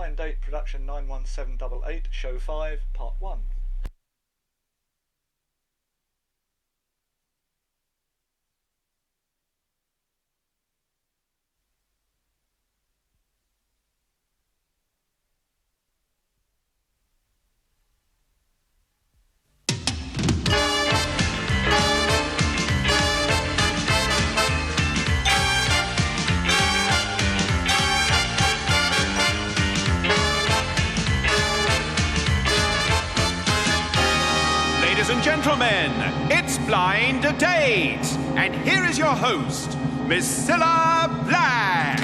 Blind Date Production 91788, Show 5, Part 1. Ladies and gentlemen, it's Blind Date, and here is your host, Miss Cilla Black.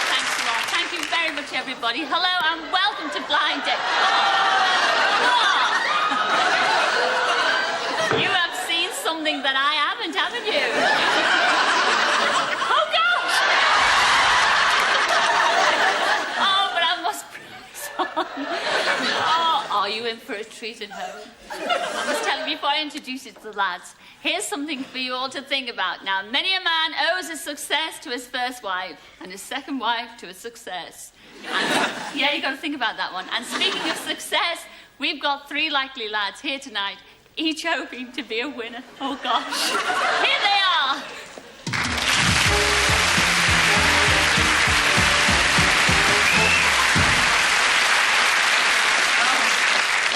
Thanks a lot. Thank you very much, everybody. Hello and welcome to Blind Date. You have seen something that I haven't you? Oh, gosh! Oh, but I must press on. Oh, are you in for a treat at home? I must tell you, before I introduce you to the lads, here's something for you all to think about. Now, many a man owes his success to his first wife, and his second wife to his success. And, yeah, you've got to think about that one. And speaking of success, we've got 3 likely lads here tonight, each hoping to be a winner. Oh, gosh. Here they are.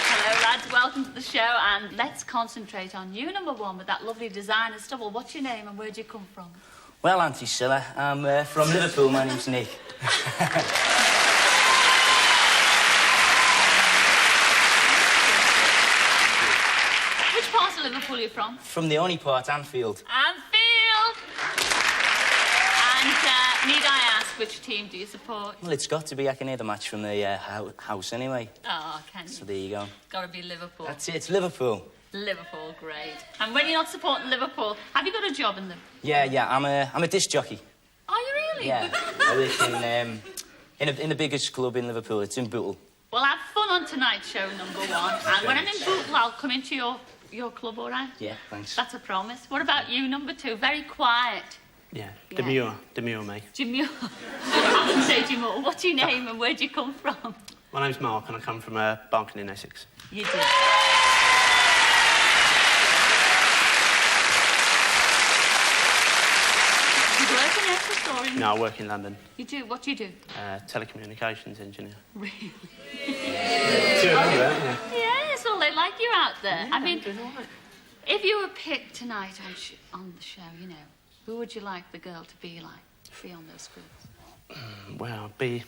Hello, lads. Welcome to the show, and let's concentrate on you, number one, with that lovely designer stuff. Well, what's your name and where do you come from? Well, Auntie Cilla, I'm from Liverpool. My name's Nick. Which part of Liverpool are you from? From the only part, Anfield. Anfield! And need I ask, which team do you support? Well, it's got to be. I can hear the match from the house anyway. Oh, can you? So there you go. Got to be Liverpool. That's it, it's Liverpool. Liverpool, great. And when you're not supporting Liverpool, have you got a job in them? Yeah, I'm a disc jockey. Are you really? Yeah, I work in the biggest club in Liverpool. It's in Bootle. Well, have fun on tonight's show, number one. And when I'm in Bootle, I'll come into your club, all right? Yeah, thanks. That's a promise. What about you, number two? Very quiet. Yeah, demure me. Demure. I wouldn't say demure. What's your name and where do you come from? My name's Mark and I come from Barking in Essex. You do. You work in Essex or in... No, I work in London. You do? What do you do? Telecommunications engineer. Really? Yeah. Yes, well, they like you out there. I mean, if you were picked tonight on the show, you know, who would you like the girl to be on those screens? Well, I'd be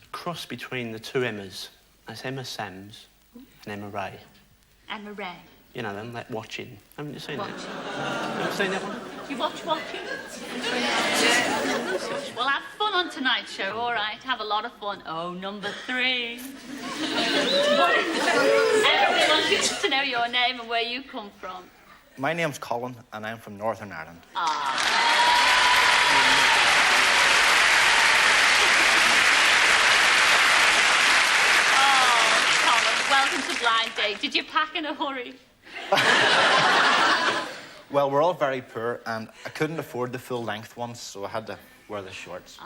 a cross between the two Emmas. That's Emma Sams and Emma Ray. Emma Ray. You know them, like Watching. Haven't you seen Watching. that? Have you seen that one? You watch Watching? Well, have fun on tonight's show, all right? Have a lot of fun. Oh, number 3. Everybody wants to know your name and where you come from. My name's Colin, and I'm from Northern Ireland. Oh, Colin, welcome to Blind Date. Did you pack in a hurry? Well, we're all very poor, and I couldn't afford the full-length ones, so I had to wear the shorts.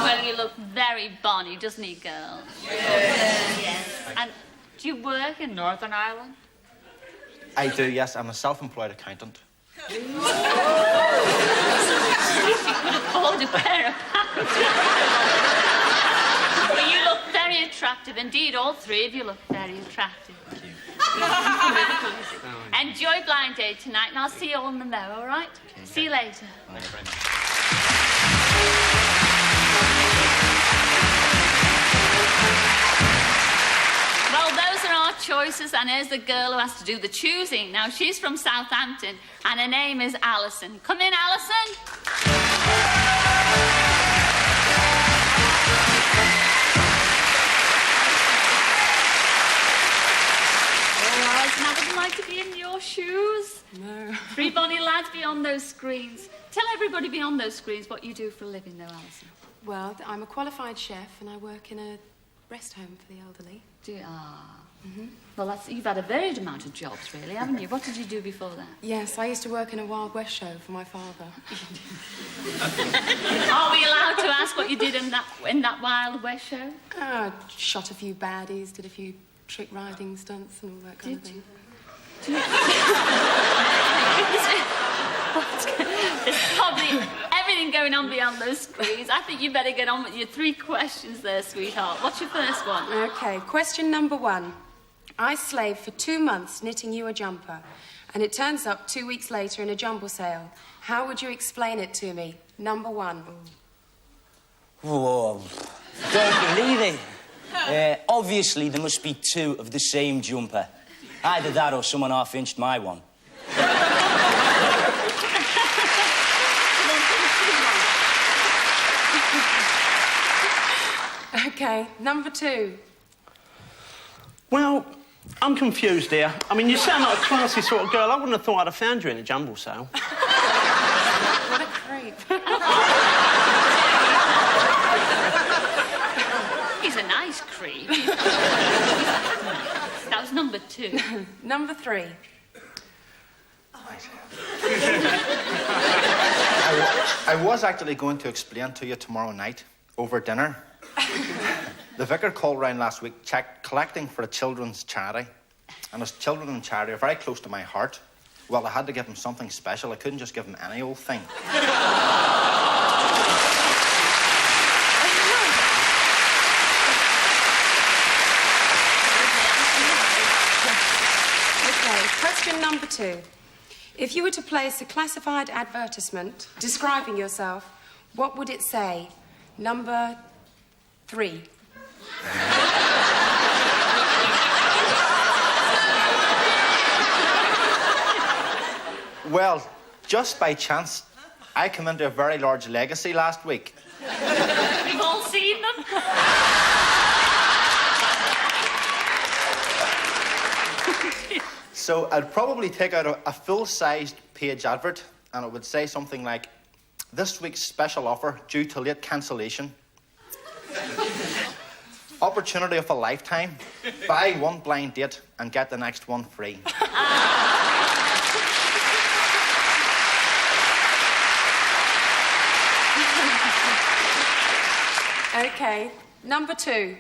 Well, you look very bonny, doesn't he, girl? Yes. And do you work in Northern Ireland? I do, yes. I'm a self-employed accountant. You could afford a pair of pants. Well, you look very attractive. Indeed, all 3 of you look very attractive. Thank you. Enjoy Blind Date tonight, and I'll see you all in the Mo, all right? Okay. See you later. Thanks very much. Well, those are our choices, and here's the girl who has to do the choosing. Now, she's from Southampton, and her name is Alison. Come in, Alison. Oh, Alison, how would you like to be in your shoes? No. 3 bonny lads beyond those screens. Tell everybody beyond those screens what you do for a living, though, Alison. Well, I'm a qualified chef and I work in a rest home for the elderly. Well, you've had a varied amount of jobs, really, haven't you? What did you do before that? Yes, I used to work in a Wild West show for my father. Are we allowed to ask what you did in that Wild West show? Shot a few baddies, did a few trick riding stunts and all that kind of thing. There's probably everything going on beyond those screens. I think you better get on with your 3 questions there, sweetheart. What's your first one? Okay, question number 1. I slaved for 2 months knitting you a jumper, and it turns up 2 weeks later in a jumble sale. How would you explain it to me? Number 1. Whoa. Don't believe it. Obviously, there must be 2 of the same jumper. Either that or someone half-inched my one. Okay, number 2. Well, I'm confused here. I mean, you sound like a classy sort of girl. I wouldn't have thought I'd have found you in a jumble sale. What a creep. He's a nice creep. That was number 2. Number 3. I was actually going to explain to you tomorrow night over dinner. The vicar called round last week collecting for a children's charity. And as children in charity are very close to my heart, well, I had to give him something special. I couldn't just give him any old thing. Okay, question number 2. If you were to place a classified advertisement describing yourself, what would it say? Number 3. Well, just by chance, I came into a very large legacy last week. We've all seen them. So I'd probably take out a full-sized page advert, and it would say something like, "This week's special offer due to late cancellation. Opportunity of a lifetime. Buy 1 blind date and get the next one free." Okay, number 2.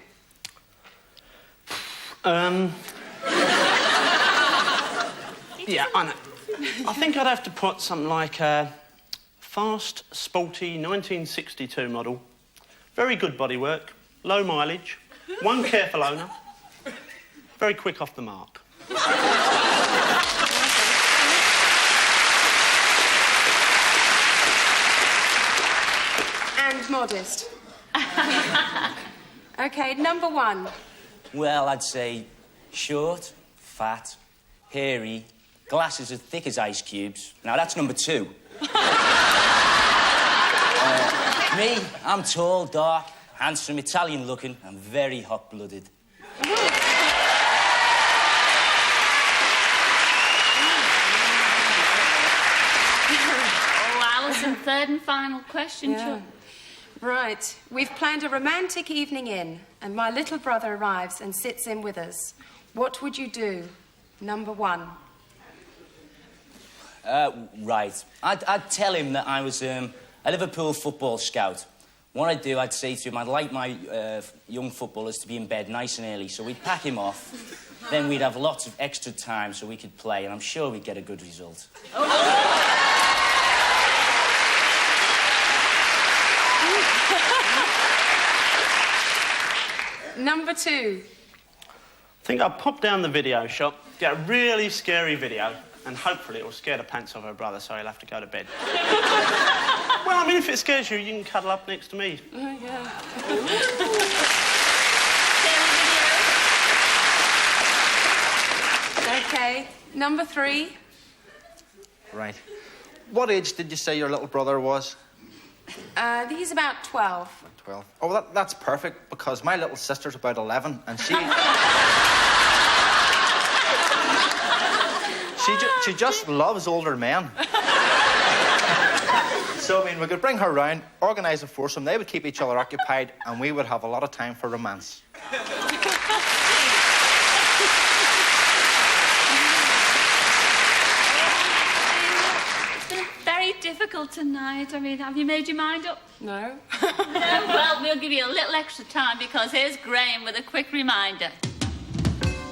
Yeah, I know. I think I'd have to put something like a fast, sporty 1962 model. Very good bodywork, low mileage, 1 careful owner, very quick off the mark. And modest. Okay, number 1. Well, I'd say short, fat, hairy, glasses as thick as ice cubes. Now, that's number 2. Me, I'm tall, dark, handsome, Italian-looking, and very hot-blooded. Oh, Alison, 3rd and final question. Yeah. Right. We've planned a romantic evening in, and my little brother arrives and sits in with us. What would you do? Number 1. Right. I'd tell him that I was a Liverpool football scout. What I'd do, I'd say to him, I'd like my young footballers to be in bed nice and early, so we'd pack him off. Then we'd have lots of extra time so we could play, and I'm sure we'd get a good result. Number 2. I think I'll pop down the video shop, get a really scary video, and hopefully it'll scare the pants off her brother, so he'll have to go to bed. Well, I mean, if it scares you, you can cuddle up next to me. Oh, yeah. Okay, number 3. Right. What age did you say your little brother was? He's about 12. 12. Oh, that's perfect, because my little sister's about 11, and she she just loves older men. So, I mean, we could bring her round, organise a foursome, they would keep each other occupied, and we would have a lot of time for romance. It's been very difficult tonight. I mean, have you made your mind up? No. No? Well, we'll give you a little extra time because here's Graham with a quick reminder.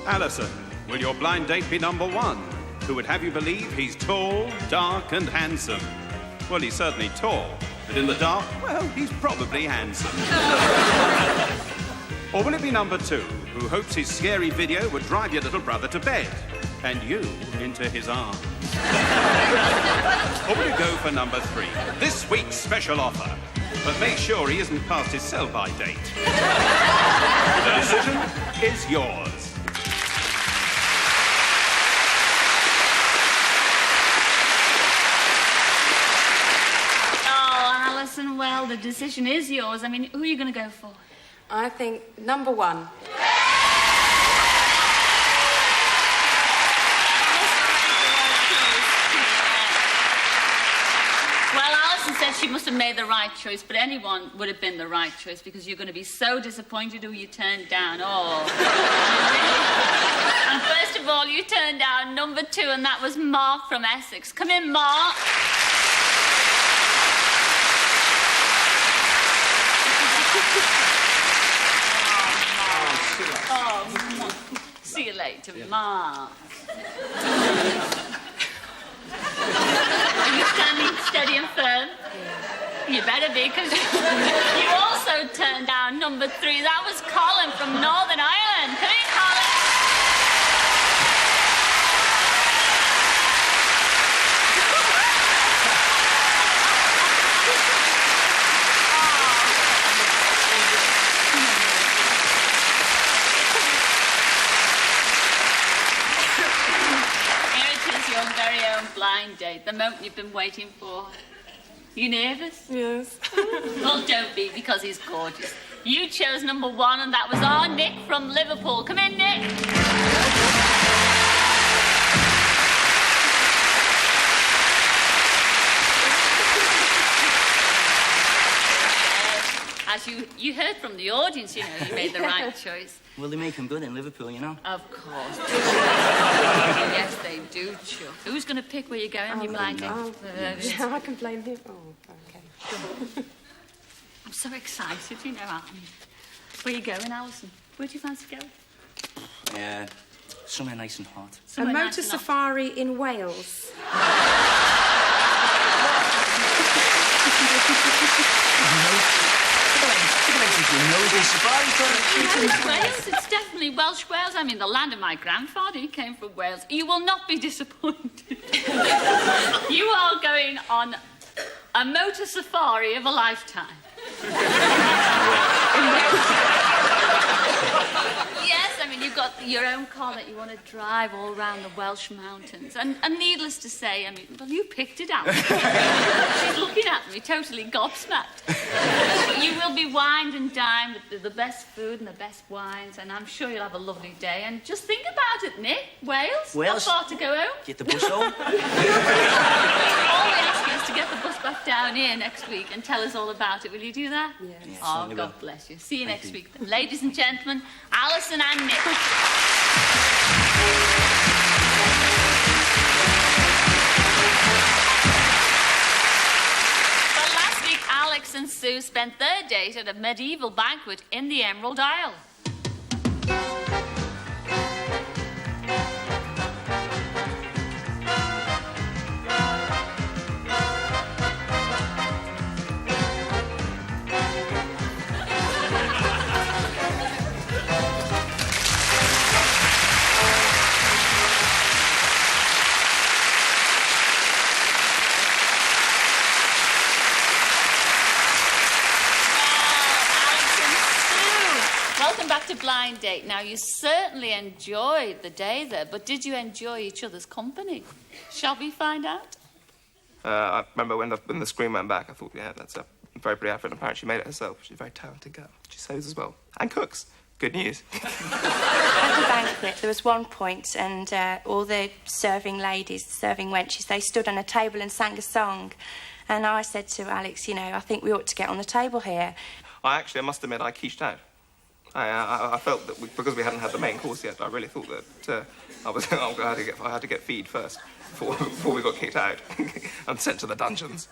Alison, will your blind date be number 1? Who would have you believe he's tall, dark, and handsome? Well, he's certainly tall, but in the dark, well, he's probably handsome. Or will it be number 2, who hopes his scary video would drive your little brother to bed, and you into his arms? Or will you go for number 3, this week's special offer, but make sure he isn't past his sell-by date? The decision is yours. Alison, well, the decision is yours. I mean, who are you going to go for? I think number 1. Well, Alison said she must have made the right choice, but anyone would have been the right choice because you're going to be so disappointed who you turned down. Oh. And first of all, you turned down number 2, and that was Mark from Essex. Come in, Mark. See you later, Mark. Are you standing steady and firm? You better be, because you also turned down number 3. That was Colin from Northern Ireland. Come in, Colin. Your very own blind date, the moment you've been waiting for. You nervous? Yes. Well, don't be, because he's gorgeous. You chose number 1, and that was our Nick from Liverpool. Come in, Nick. As you heard from the audience, you know, you made the right choice. Well, they make them good in Liverpool, you know. Of course. Yes, they do, Chuck. Who's going to pick where you're going on your blind date? I can blame him. Oh, okay. I'm so excited, you know. Where are you going, Alison? Where do you fancy going? Yeah, somewhere nice and hot. A motor safari in Wales. Wales, it's definitely Welsh Wales. I mean, the land of my grandfather, he came from Wales. You will not be disappointed. You are going on a motor safari of a lifetime. Yes, I mean, you've got your own car that you want to drive all around the Welsh mountains. And needless to say, I mean, well, you picked it out. She's looking at me, totally gobsmacked. You will be wined and dined with the best food and the best wines, and I'm sure you'll have a lovely day. And just think about it, Nick. Wales? Wales? Not far to go home. Get the bus home. All we ask you is to get the bus back down here next week and tell us all about it. Will you do that? Yes. Oh, God bless you. See you next week. Then. Ladies and gentlemen, Alison and Nick. Well, last week, Alex and Sue spent their date at a medieval banquet in the Emerald Isle. Welcome back to Blind Date. Now, you certainly enjoyed the day there, but did you enjoy each other's company? Shall we find out? I remember when the screen went back, I thought, yeah, that's a very pretty outfit. Apparently she made it herself. She's a very talented girl. She sews as well. And cooks. Good news. At the banquet, there was one point, and all the serving ladies, serving wenches, they stood on a table and sang a song. And I said to Alex, you know, I think we ought to get on the table here. I must admit, I quiche out. I felt that because we hadn't had the main course yet, I really thought that I had to get feed first before we got kicked out and sent to the dungeons.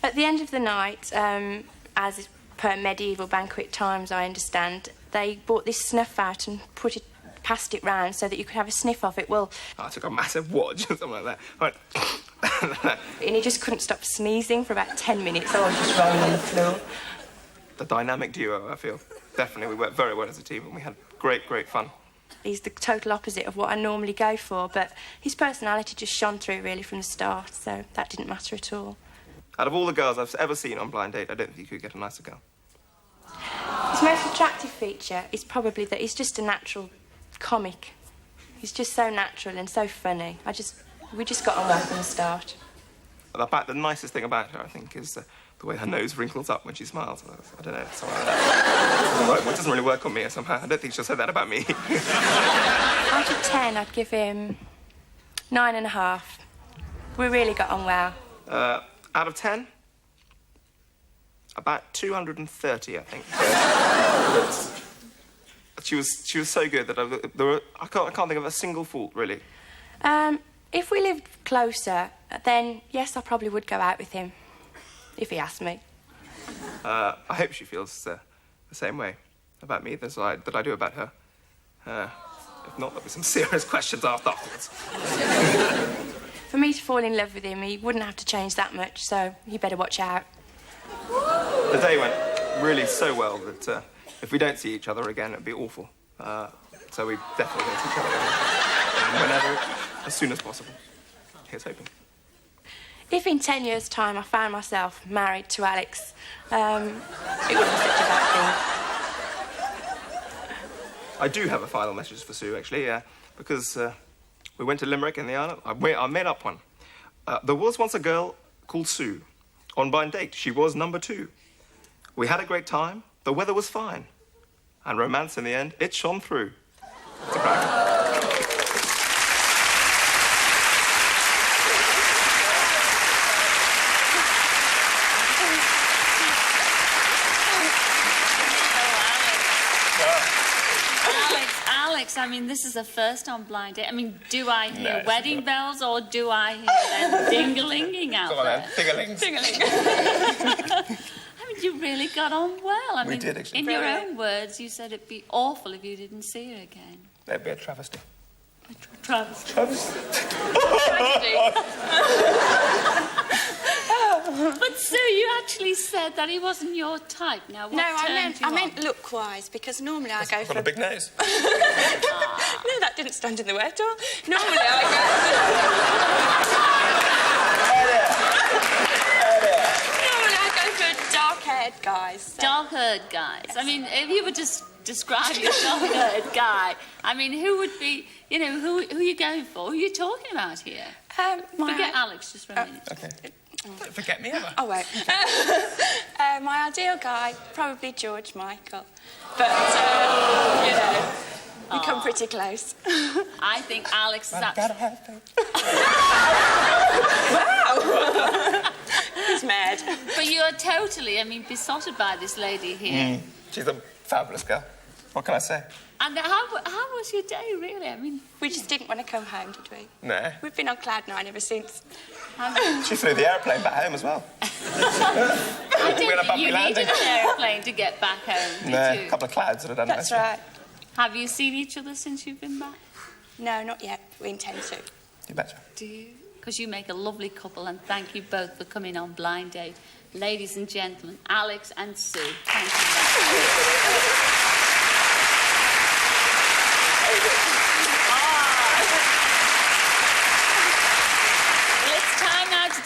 At the end of the night, as per medieval banquet times, I understand, they brought this snuff out and passed it round so that you could have a sniff of it. Well, I took a massive wadge or something like that. And he just couldn't stop sneezing for about 10 minutes. I was just rolling on the floor. The dynamic duo, I feel. Definitely, we worked very well as a team and we had great, great fun. He's the total opposite of what I normally go for, but his personality just shone through really from the start, so that didn't matter at all. Out of all the girls I've ever seen on Blind Date, I don't think you could get a nicer girl. His most attractive feature is probably that he's just a natural comic. He's just so natural and so funny. We just got on well from the start. The nicest thing about her, I think, is the way her nose wrinkles up when she smiles. I don't know, something like that. It doesn't really work on me somehow. I don't think she'll say that about me. Out of 10, I'd give him 9.5. We really got on well. Out of 10? About 230, I think. She was so good that I can't think of a single fault, really. If we lived closer, then yes, I probably would go out with him, if he asked me. I hope she feels the same way about me that I do about her. If not, there'll be some serious questions afterwards. For me to fall in love with him, he wouldn't have to change that much, so you better watch out. The day went really so well that if we don't see each other again, it'd be awful. So we definitely don't see each other again. Whenever, as soon as possible. Here's hoping. If in 10 years' time I found myself married to Alex, it wouldn't be such a bad thing. I do have a final message for Sue, actually, because we went to Limerick in the island. I made up one. There was once a girl called Sue. On Blind Date, she was number 2. We had a great time. The weather was fine. And romance, in the end, it shone through. It's a cracker. Alex, I mean, this is a first on Blind Date. I mean, do I hear wedding bells or do I hear them ding-a-linging out there? Ding-a-lings. Ding-a-ling. I mean, you really got on well. I mean, did, actually. In your own words, you said it'd be awful if you didn't see her again. That'd be a travesty. Travesty. But Sue, you actually said that he wasn't your type. Now, what I meant look-wise, because normally I go for a big nose. No, that didn't stand in the way at all. Normally I go for dark-haired guys. So. Dark-haired guys. Yes. I mean, if you were just describe your dark-haired guy, I mean, who would be, you know, who are you going for? Who are you talking about here? Forget Alex just for a minute. Okay. Don't forget me ever. Oh, wait. My ideal guy, probably George Michael. But, you know, we come pretty close. I think Alex is Wow! He's mad. But you're totally, I mean, besotted by this lady here. She's a fabulous girl. What can I say? And how was your day, really? I mean... We just didn't want to come home, did we? No. We've been on cloud 9 ever since. She flew the airplane back home as well. I didn't think you needed an airplane to get back home, did you? A couple of clouds would have done That's right. Have you seen each other since you've been back? No, not yet. We intend to. You betcha. Do you? Because you make a lovely couple, and thank you both for coming on Blind Date. Ladies and gentlemen, Alex and Sue, thank you very much.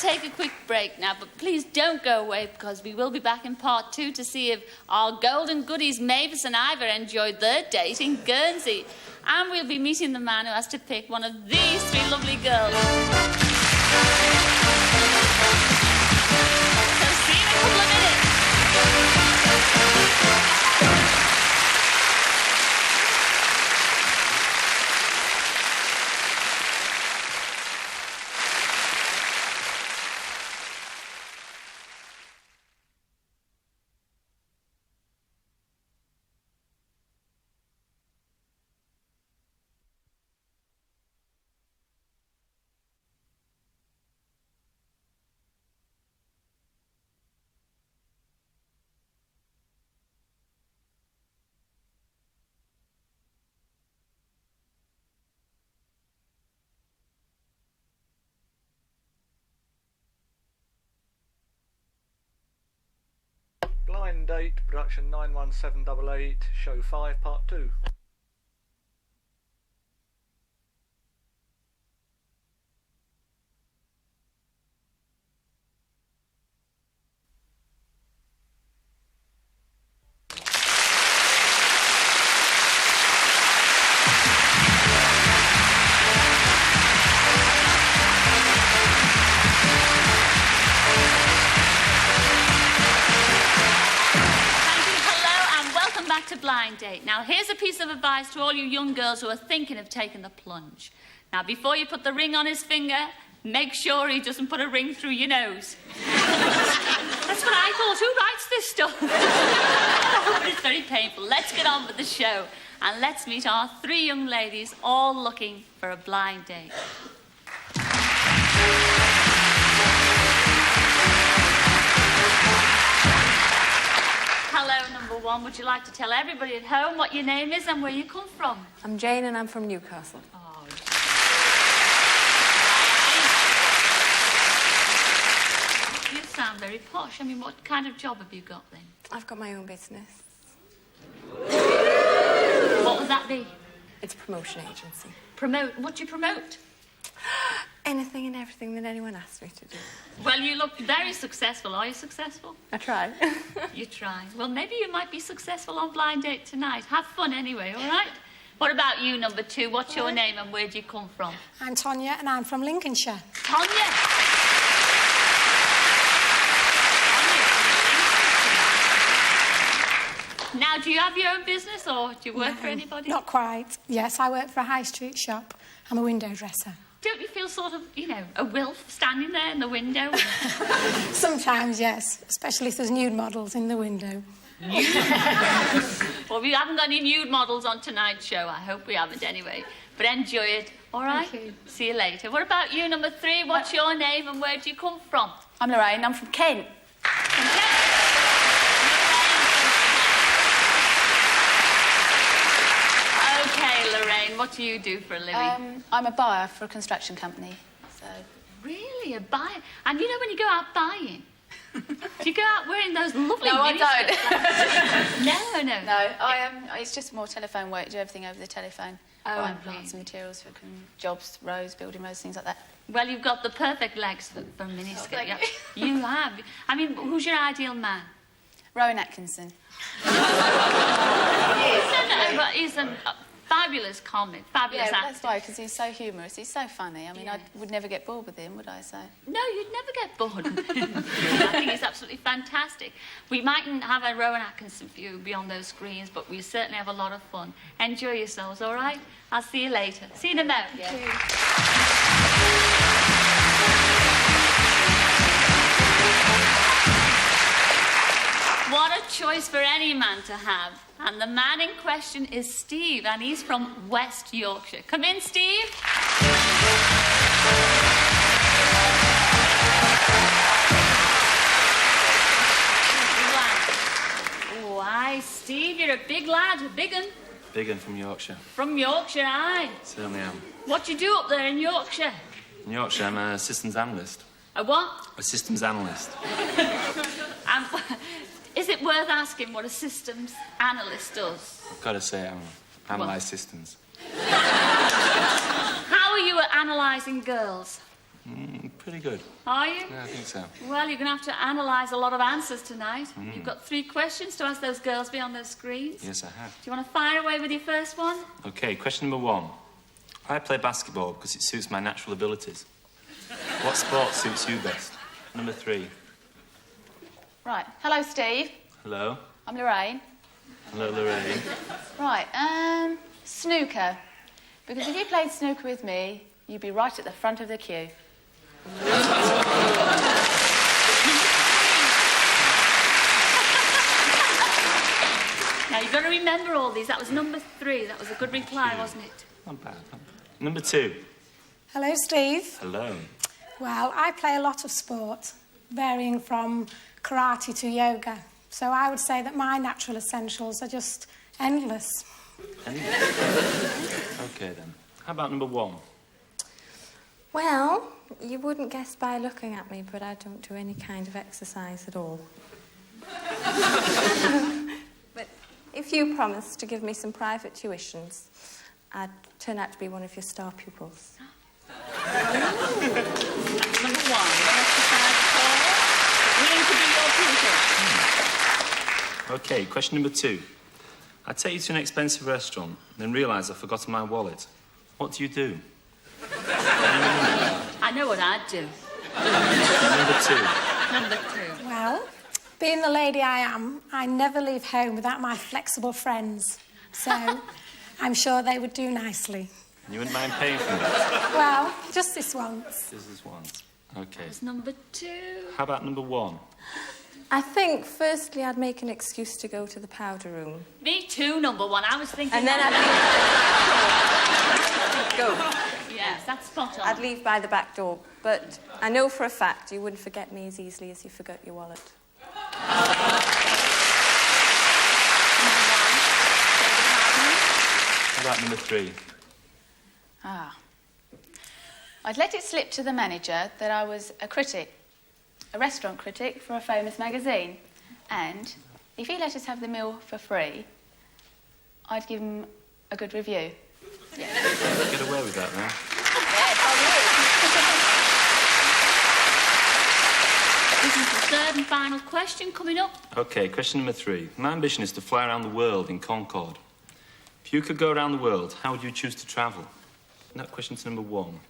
Take a quick break now, but please don't go away because we will be back in part 2 to see if our golden goodies Mavis and Ivor enjoyed their date in Guernsey. And we'll be meeting the man who has to pick one of these 3 lovely girls. So see you in a couple of minutes. Blind Date, production 91788, show 5, part 2. To Blind Date. Now, here's a piece of advice to all you young girls who are thinking of taking the plunge. Now, before you put the ring on his finger, make sure he doesn't put a ring through your nose. That's what I thought. Who writes this stuff? Oh, but it's very painful. Let's get on with the show. And let's meet our 3 young ladies all looking for a blind date. Hello, number 1. Would you like to tell everybody at home what your name is and where you come from? I'm Jane and I'm from Newcastle. Oh, you sound very posh. I mean, what kind of job have you got then? I've got my own business. What would that be? It's a promotion agency. Promote? What do you promote? Anything and everything that anyone asks me to do. Well, you look very successful. Are you successful? I try. You try. Well, maybe you might be successful on Blind Date tonight. Have fun anyway, all right? What about you, number 2? What's your name and where do you come from? I'm Tonya and I'm from Lincolnshire. Tonya? Now, do you have your own business or do you work for anybody? Not quite. Yes, I work for a high street shop. I'm a window dresser. Don't you feel sort of, you know, a wilf standing there in the window? Sometimes, yes, especially if there's nude models in the window. Well, we haven't got any nude models on tonight's show. I hope we haven't anyway. But enjoy it, all right? Thank you. See you later. What about you, number 3? What's your name and where do you come from? I'm Lorraine. I'm from Kent. From Kent? Okay, Lorraine, what do you do for a living? I'm a buyer for a construction company. So. Really, a buyer? And you know when you go out buying, do you go out wearing those lovely No, I don't. No. No, it's just more telephone work. Do everything over the telephone. Buying plants and materials for jobs, roads, building roads, things like that. Well, you've got the perfect legs for a miniskirt. Thank Yeah. you. You have. I mean, who's your ideal man? Rowan Atkinson. He's a fabulous comic, fabulous actor. That's why, because he's so humorous. He's so funny. I mean, I would never get bored with him, would I say? No, you'd never get bored. I think he's absolutely fantastic. We mightn't have a Rowan Atkinson for you beyond those screens, but we certainly have a lot of fun. Enjoy yourselves, all right? I'll see you later. See you in a moment. What a choice for any man to have. And the man in question is Steve, and he's from West Yorkshire. Come in, Steve. Why, Steve, you're a big lad, a big un. Big un from Yorkshire. From Yorkshire, aye. Certainly am. What do you do up there in Yorkshire? In Yorkshire, I'm a systems analyst. A what? A systems analyst. Is it worth asking what a systems analyst does? I've got to say, I analyse systems. How are you at analysing girls? Pretty good. Are you? Yeah, I think so. Well, you're going to have to analyse a lot of answers tonight. You've got 3 questions to ask those girls beyond those screens. Yes, I have. Do you want to fire away with your first one? OK, question number 1. I play basketball because it suits my natural abilities. What sport suits you best? Number 3. Right. Hello, Steve. Hello. I'm Lorraine. Hello, Lorraine. Right, snooker. Because if you played snooker with me, you'd be right at the front of the queue. Now, you've got to remember all these. That was number 3. That was a good reply, wasn't it? Not bad, not bad. Number 2. Hello, Steve. Hello. Well, I play a lot of sport, varying from karate to yoga. So I would say that my natural essentials are just endless. Endless? OK, then. How about number 1? Well, you wouldn't guess by looking at me, but I don't do any kind of exercise at all. But if you promise to give me some private tuitions, I'd turn out to be one of your star pupils. That's number one. Let's decide willing to be your pupil. OK, question number 2. I take you to an expensive restaurant, then realise I've forgotten my wallet. What do you do? I know what I'd do. Number 2. Number 2. Well, being the lady I am, I never leave home without my flexible friends. So I'm sure they would do nicely. You wouldn't mind paying for that? Well, just this once. Just this once. OK. That's number 2. How about number 1? I think, firstly, I'd make an excuse to go to the powder room. Me too, number 1. I was thinking... And then I'd go. Yes, that's spot on. I'd leave by the back door. But I know for a fact you wouldn't forget me as easily as you forgot your wallet. How about number 3? I'd let it slip to the manager that I was a critic, a restaurant critic for a famous magazine. And if he let us have the meal for free, I'd give him a good review. Yeah. Get away with that now. This is the third and final question coming up. OK, question number 3. My ambition is to fly around the world in Concorde. If you could go around the world, how would you choose to travel? And that question's number 1.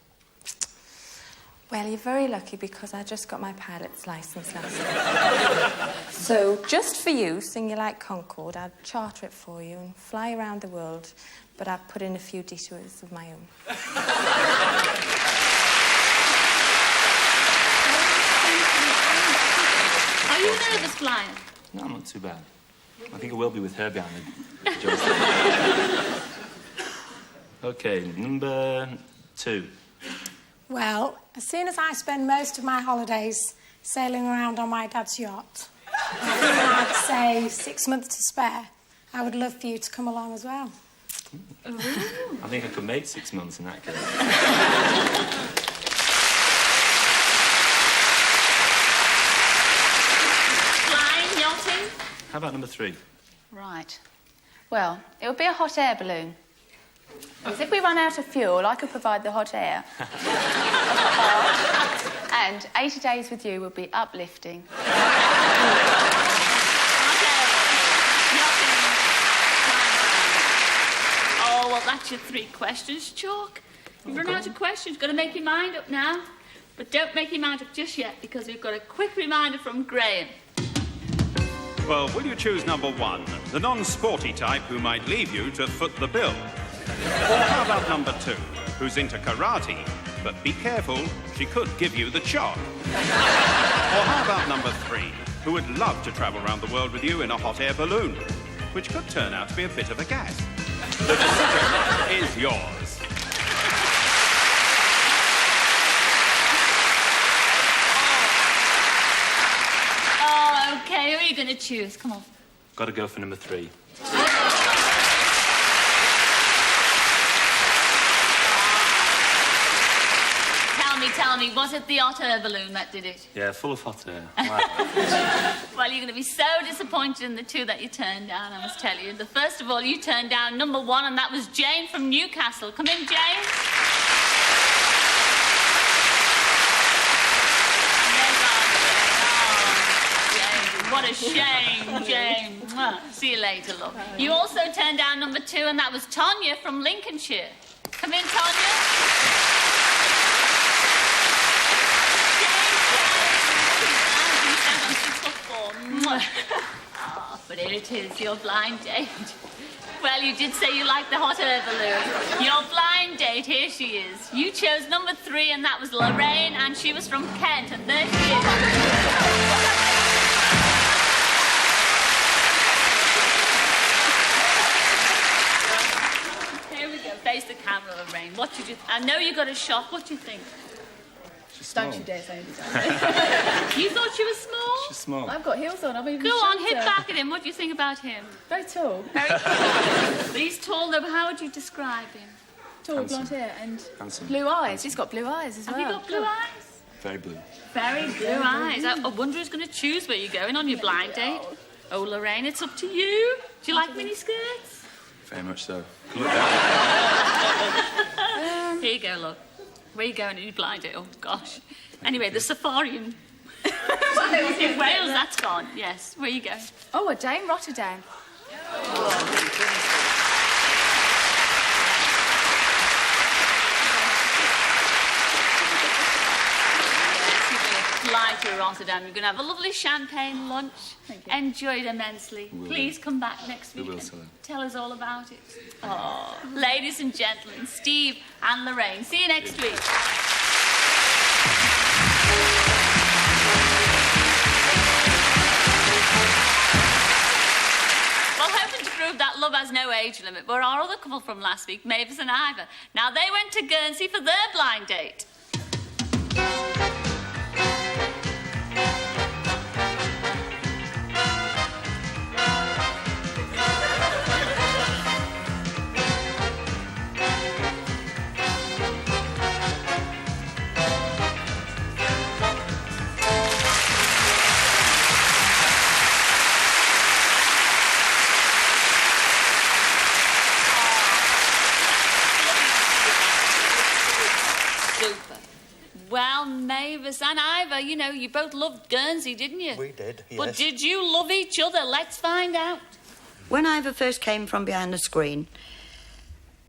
Well, you're very lucky because I just got my pilot's licence last week. So, just for you, seeing you like Concorde, I'd charter it for you and fly around the world, but I'd put in a few detours of my own. Are you nervous flying? No, not too bad. I think I will be with her behind the joystick. OK, number 2. Well, as soon as I spend most of my holidays sailing around on my dad's yacht, I'd say 6 months to spare. I would love for you to come along as well. I think I could make 6 months in that case. Flying, yachting? How about number 3? Right. Well, it would be a hot air balloon. Because if we run out of fuel, I could provide the hot air. And 80 days with you would be uplifting. Oh, well, that's your 3 questions, Chalk. You've run out of questions. Got to make your mind up now. But don't make your mind up just yet, because we've got a quick reminder from Graham. Well, will you choose number 1, the non-sporty type who might leave you to foot the bill? Or how about number 2, who's into karate, but be careful, she could give you the chop? Or how about number 3, who would love to travel around the world with you in a hot air balloon, which could turn out to be a bit of a gas? The decision is yours. Oh, OK, who are you going to choose? Come on. Got to go for number 3. Tell me, was it the hot air balloon that did it? Yeah, full of hot air. Well, you're going to be so disappointed in the 2 that you turned down, I must tell you. First of all, you turned down number 1, and that was Jane from Newcastle. Come in, Jane. Oh, Jane, what a shame, Jane. See you later, love. You also turned down number 2, and that was Tonya from Lincolnshire. Come in, Tonya. Oh, but here it is, your blind date. Well, you did say you liked the hot air balloon. Your blind date, here she is. You chose number 3, and that was Lorraine, and she was from Kent, and there she is. Here we go, face the camera, Lorraine. What did you... I know you got a shock. What do you think? Don't you dare say anything. You thought she was small? She's small. I've got heels on. I'm even Go on, hit shorter. back at him. What do you think about him? Very tall. Very tall. But he's tall, though. How would you describe him? Tall, Handsome. blonde hair and Handsome. blue eyes. He's got blue eyes as Have well. you got blue eyes? Very blue. Very blue eyes. I wonder who's going to choose where you're going on your blind date. Oh, Lorraine, it's up to you. Do you like miniskirts? Very much so. Can look down. Here you go, look. Where are you going in your blind date? Oh, gosh. Anyway, the safari in Wales, that's gone. Yes. Where are you going? Oh, a day in Rotterdam. Fly to Rotterdam. You're going to have a lovely champagne lunch. Enjoy it immensely. We will. Please come back next week. We will, and Celine. tell us all about it. Oh, ladies and gentlemen, Steve and Lorraine. See you next week. Well, hoping to prove that love has no age limit, were our other couple from last week, Mavis and Ivor. Now, they went to Guernsey for their blind date. Well, Mavis and Ivor, you know, you both loved Guernsey, didn't you? We did, yes. But did you love each other? Let's find out. When Ivor first came from behind the screen,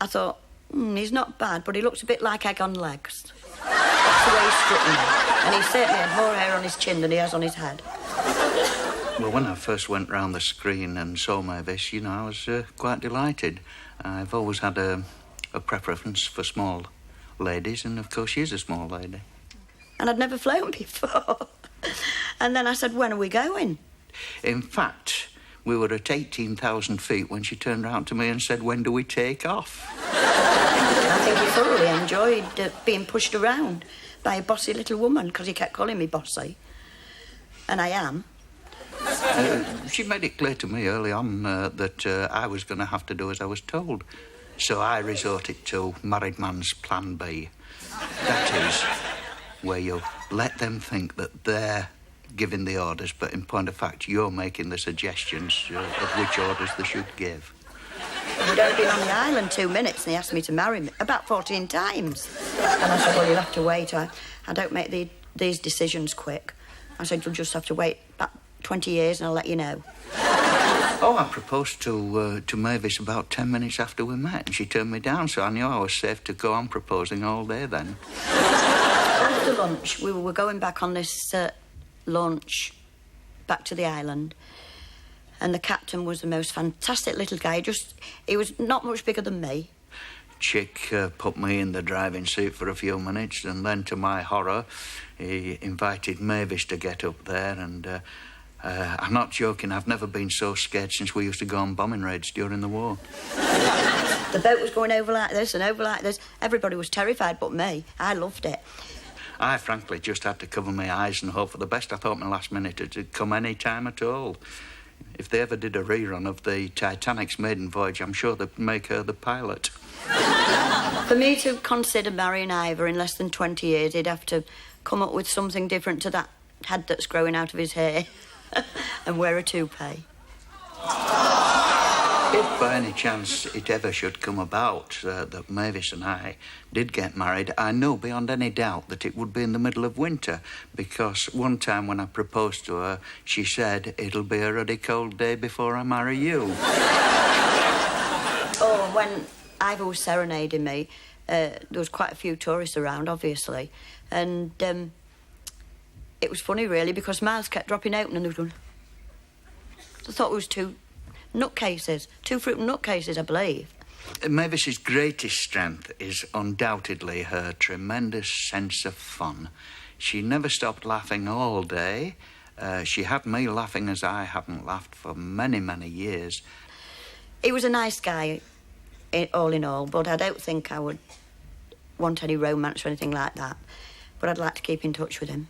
I thought, he's not bad, but he looks a bit like egg on legs. That's the way he struck me. And he certainly had more hair on his chin than he has on his head. Well, when I first went round the screen and saw Mavis, you know, I was quite delighted. I've always had a preference for small ladies, and of course she's a small lady. And I'd never flown before. And then I said, when are we going? In fact, we were at 18,000 feet when she turned round to me and said, when do we take off? I think he thoroughly enjoyed being pushed around by a bossy little woman, because he kept calling me bossy. And I am. She made it clear to me early on that I was going to have to do as I was told. So I resorted to married man's plan B. That is, where you let them think that they're giving the orders, but in point of fact, you're making the suggestions of which orders they should give. We'd only been on the island 2 minutes, and he asked me to marry him about 14 times. And I said, well, you'll have to wait. I don't make these decisions quick. I said, you'll just have to wait about 20 years and I'll let you know. Oh, I proposed to Mavis about 10 minutes after we met, and she turned me down, so I knew I was safe to go on proposing all day then. After lunch, we were going back on this launch back to the island, and the captain was the most fantastic little guy. He was not much bigger than me. Chick put me in the driving seat for a few minutes, and then, to my horror, he invited Mavis to get up there, and I'm not joking, I've never been so scared since we used to go on bombing raids during the war. The boat was going over like this and over like this. Everybody was terrified but me. I loved it. I frankly just had to cover my eyes and hope for the best. I thought my last minute had come any time at all. If they ever did a rerun of the Titanic's maiden voyage, I'm sure they'd make her the pilot. For me to consider marrying Ivor in less than 20 years, he'd have to come up with something different to that head that's growing out of his hair and wear a toupee. If by any chance it ever should come about that Mavis and I did get married, I know beyond any doubt that it would be in the middle of winter, because one time when I proposed to her, she said, it'll be a ruddy cold day before I marry you. Oh, when Ivor was serenading me, there was quite a few tourists around, obviously, and it was funny, really, because mouths kept dropping open and they were going... I thought it was two nutcases, two fruit nutcases, I believe. Mavis's greatest strength is undoubtedly her tremendous sense of fun. She never stopped laughing all day. She had me laughing as I haven't laughed for many, many years. He was a nice guy, all in all, but I don't think I would want any romance or anything like that. But I'd like to keep in touch with him.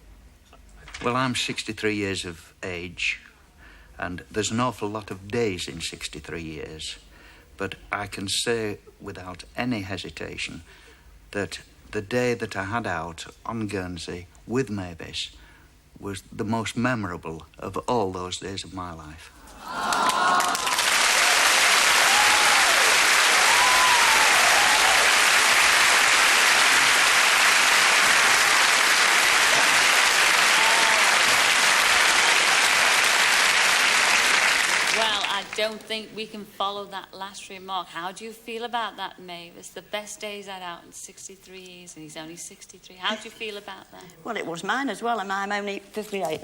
Well, I'm 63 years of age, and there's an awful lot of days in 63 years. But I can say without any hesitation that the day that I had out on Guernsey with Mavis was the most memorable of all those days of my life. I don't think we can follow that last remark. How do you feel about that, Maeve? It's the best days I'd out in 63 years, and he's only 63. How do you feel about that? Well, it was mine as well, and I'm only 58.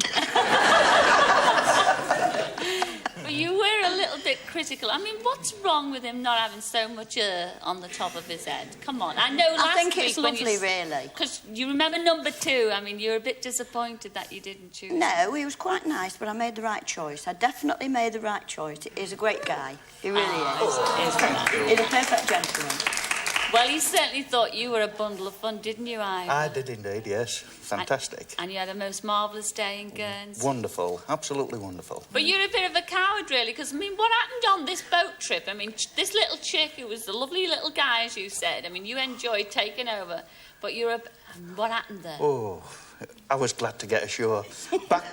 But you were a little bit critical. I mean, what's wrong with him not having so much on the top of his head? Come on. I know last I think it's week when lovely, really. Because you remember number 2. I mean, you're a bit disappointed that you didn't choose. No, he was quite nice, but I made the right choice. I definitely made the right choice. He's a great guy. He really is. He's a perfect gentleman. Well, he certainly thought you were a bundle of fun, didn't you, Ivor? I did indeed, yes. Fantastic. And you had a most marvellous day in Guernsey. Wonderful. Absolutely wonderful. But you're a bit of a coward, really, because, I mean, what happened on this boat trip? I mean, this little chick who was the lovely little guy, as you said, I mean, you enjoyed taking over, but what happened there? Oh, I was glad to get ashore. Back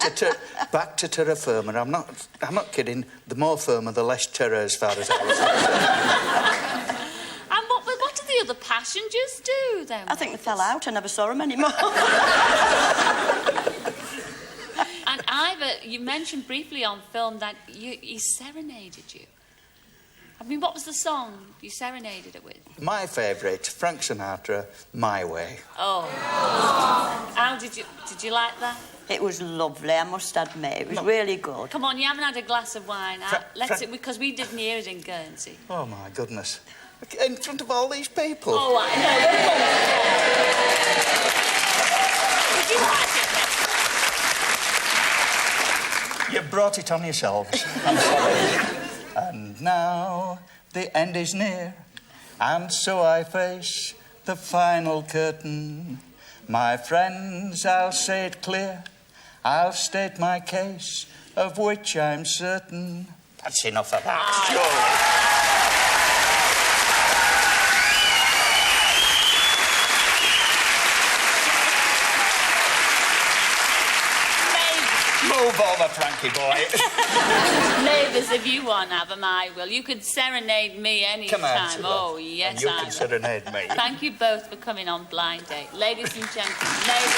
to terra firma. I'm not kidding. The more firmer, the less terror, as far as I was concerned. And what did the other passengers do, then? I think they fell out. I never saw them anymore. And Ivor, you mentioned briefly on film that he serenaded you. I mean, what was the song you serenaded it with? My favourite, Frank Sinatra, My Way. Oh. How did you like that? It was lovely, I must admit. It was really good. Come on, you haven't had a glass of wine. Because we didn't hear it in Guernsey. Oh, my goodness. In front of all these people. Oh, I know. Did you like it? You brought it on yourselves. I'm sorry. And now the end is near, and so I face the final curtain. My friends, I'll say it clear. I'll state my case, of which I'm certain. That's enough of that. Move over, Frankie boy. Neighbours, if you want, Adam, I will. You could serenade me any Come on, time. Oh, yes, and you I can serenade me. Thank you both for coming on Blind Date. Ladies and gentlemen, neighbours.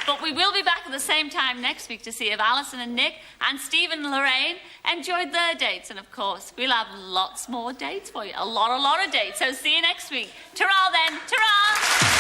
But we will be back at the same time next week to see if Alison and Nick and Stephen and Lorraine enjoyed their dates. And, of course, we'll have lots more dates for you. A lot of dates. So see you next week. Ta-ra, then. Ta-ra!